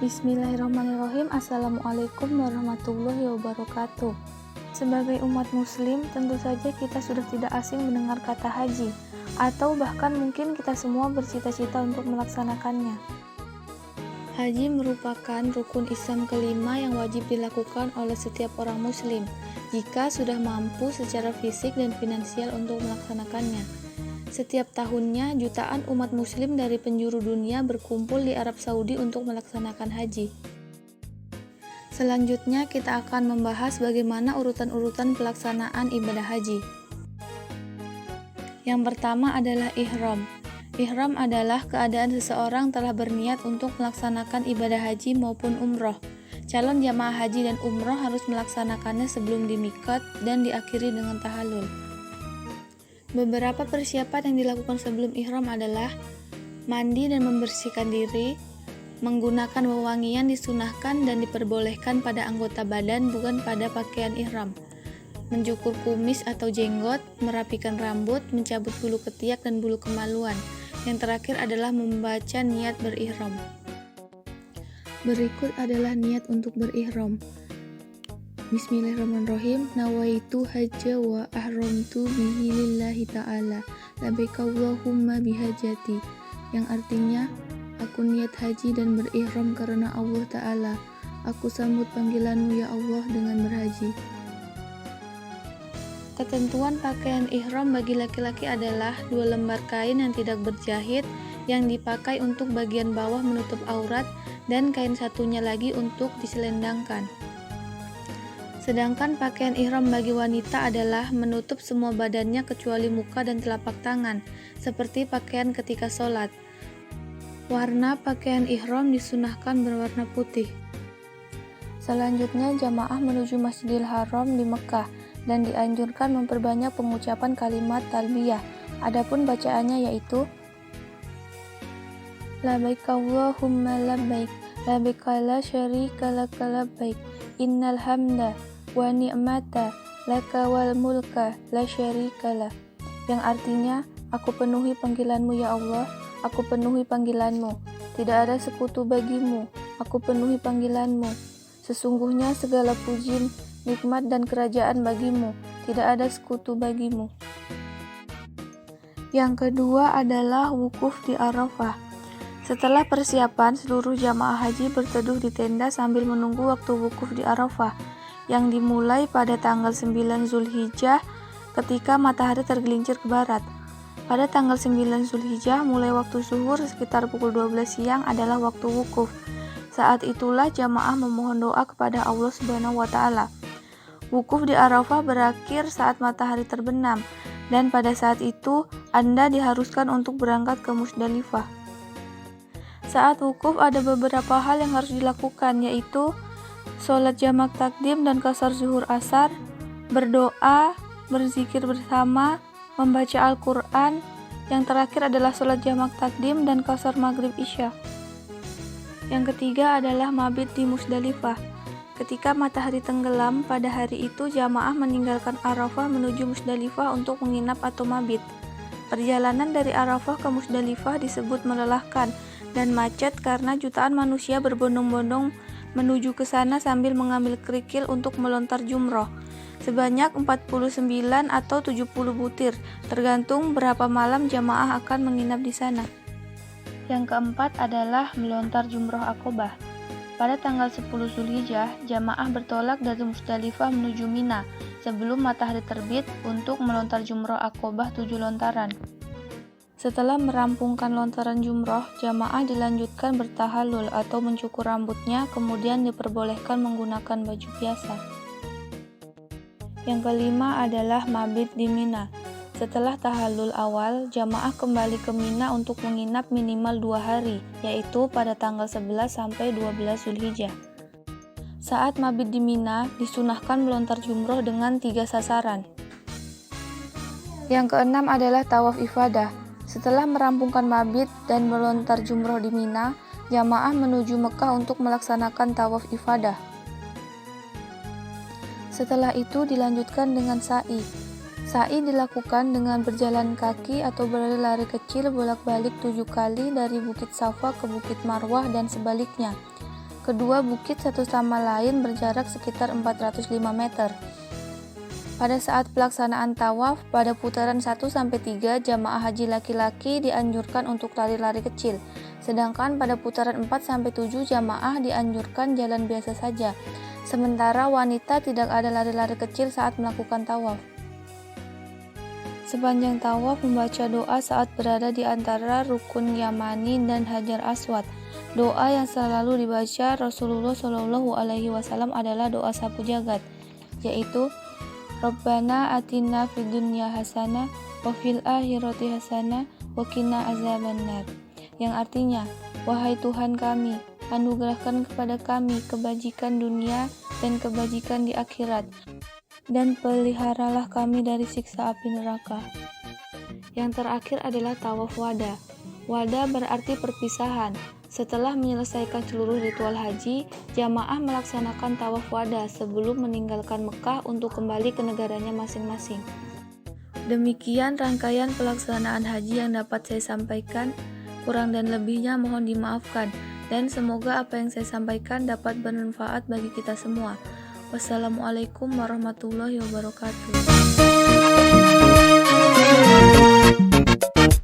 Bismillahirrahmanirrahim. Assalamualaikum warahmatullahi wabarakatuh. Sebagai umat muslim, tentu saja kita sudah tidak asing mendengar kata haji, atau bahkan mungkin kita semua bercita-cita untuk melaksanakannya. Haji merupakan rukun Islam kelima yang wajib dilakukan oleh setiap orang muslim, jika sudah mampu secara fisik dan finansial untuk melaksanakannya. Setiap tahunnya, jutaan umat muslim dari penjuru dunia berkumpul di Arab Saudi untuk melaksanakan haji. Selanjutnya, kita akan membahas bagaimana urutan-urutan pelaksanaan ibadah haji. Yang pertama adalah ihram. Ihram adalah keadaan seseorang telah berniat untuk melaksanakan ibadah haji maupun umroh. Calon jamaah haji dan umroh harus melaksanakannya sebelum di miqat dan diakhiri dengan tahallul. Beberapa persiapan yang dilakukan sebelum ihram adalah mandi dan membersihkan diri, menggunakan wewangian disunahkan dan diperbolehkan pada anggota badan bukan pada pakaian ihram, mencukur kumis atau jenggot, merapikan rambut, mencabut bulu ketiak dan bulu kemaluan. Yang terakhir adalah membaca niat berihram. Berikut adalah niat untuk berihram. Bismillahirrahmanirrahim. Nawaitu hajja wa ahramtu bihi lillahi ta'ala. Labbaik Allahumma bihajati. Yang artinya, aku niat haji dan berihram karena Allah Ta'ala. Aku sambut panggilanmu ya Allah dengan berhaji. Ketentuan pakaian ihram bagi laki-laki adalah 2 lembar kain yang tidak berjahit yang dipakai untuk bagian bawah menutup aurat dan kain satunya lagi untuk diselendangkan. Sedangkan pakaian ihram bagi wanita adalah menutup semua badannya kecuali muka dan telapak tangan, seperti pakaian ketika sholat. Warna pakaian ihram disunahkan berwarna putih. Selanjutnya, jamaah menuju Masjidil Haram di Mekah dan dianjurkan memperbanyak pengucapan kalimat talbiyah. Adapun bacaannya yaitu Labbaik Allahumma labbaik, labbaik la syarika laka labbaik, innal hamda wa ni'mata laka wal mulka la syarikalah. Yang artinya, aku penuhi panggilanmu ya Allah, aku penuhi panggilanmu, tidak ada sekutu bagimu, aku penuhi panggilanmu. Sesungguhnya segala puji, nikmat dan kerajaan bagimu, tidak ada sekutu bagimu. Yang kedua adalah wukuf di Arafah. Setelah persiapan, seluruh jamaah haji berteduh di tenda sambil menunggu waktu wukuf di Arafah, yang dimulai pada tanggal 9 Zulhijjah ketika matahari tergelincir ke barat. Pada tanggal 9 Zulhijjah, mulai waktu zuhur sekitar pukul 12 siang adalah waktu wukuf. Saat itulah jamaah memohon doa kepada Allah Subhanahu wa Ta'ala. Wukuf di Arafah berakhir saat matahari terbenam, dan pada saat itu Anda diharuskan untuk berangkat ke Musdalifah. Saat wukuf ada beberapa hal yang harus dilakukan, yaitu sholat jamak takdim dan qasar zuhur asar, berdoa, berzikir bersama, membaca Al-Quran. Yang terakhir adalah sholat jamak takdim dan qasar maghrib isya. Yang ketiga adalah mabit di Musdalifah. Ketika matahari tenggelam pada hari itu, jamaah meninggalkan Arafah menuju Musdalifah untuk menginap atau mabit. Perjalanan dari Arafah ke Musdalifah disebut melelahkan dan macet karena jutaan manusia berbondong-bondong menuju ke sana sambil mengambil kerikil untuk melontar jumroh. Sebanyak 49 atau 70 butir, tergantung berapa malam jamaah akan menginap di sana. Yang keempat adalah melontar jumroh Aqobah. Pada tanggal 10 Zulhijjah, jamaah bertolak dari Musdalifah menuju Mina sebelum matahari terbit untuk melontar jumroh Aqobah 7 lontaran. Setelah merampungkan lontaran jumroh, jamaah dilanjutkan bertahallul atau mencukur rambutnya, kemudian diperbolehkan menggunakan baju biasa. Yang kelima adalah mabit di Mina. Setelah tahallul awal, jamaah kembali ke Mina untuk menginap minimal 2 hari, yaitu pada tanggal 11 sampai 12 Zulhijjah. Saat mabit di Mina, disunahkan melontar jumroh dengan 3 sasaran. Yang keenam adalah tawaf ifadah. Setelah merampungkan mabit dan melontar jumroh di Mina, jamaah menuju Mekah untuk melaksanakan tawaf ifadah. Setelah itu dilanjutkan dengan sa'i. Sa'i dilakukan dengan berjalan kaki atau berlari kecil bolak-balik 7 kali dari Bukit Safa ke Bukit Marwah dan sebaliknya. Kedua bukit satu sama lain berjarak sekitar 405 meter. Pada saat pelaksanaan tawaf, pada putaran 1-3, jamaah haji laki-laki dianjurkan untuk lari-lari kecil, sedangkan pada putaran 4-7 jamaah dianjurkan jalan biasa saja. Sementara wanita tidak ada lari-lari kecil saat melakukan tawaf. Sepanjang tawaf membaca doa saat berada di antara rukun Yamani dan Hajar Aswad. Doa yang selalu dibaca Rasulullah Shallallahu Alaihi Wasallam adalah doa sapu jagat, yaitu Rabbana atina fid dunya hasanah wa fil akhirati hasanah wa qina azabannar, yang artinya, wahai Tuhan kami, anugerahkan kepada kami kebajikan dunia dan kebajikan di akhirat, dan peliharalah kami dari siksa api neraka. Yang terakhir adalah tawaf wada. Wada berarti perpisahan. Setelah menyelesaikan seluruh ritual haji, jamaah melaksanakan tawaf wada sebelum meninggalkan Mekah untuk kembali ke negaranya masing-masing. Demikian rangkaian pelaksanaan haji yang dapat saya sampaikan. Kurang dan lebihnya mohon dimaafkan, dan semoga apa yang saya sampaikan dapat bermanfaat bagi kita semua. Wassalamualaikum warahmatullahi wabarakatuh.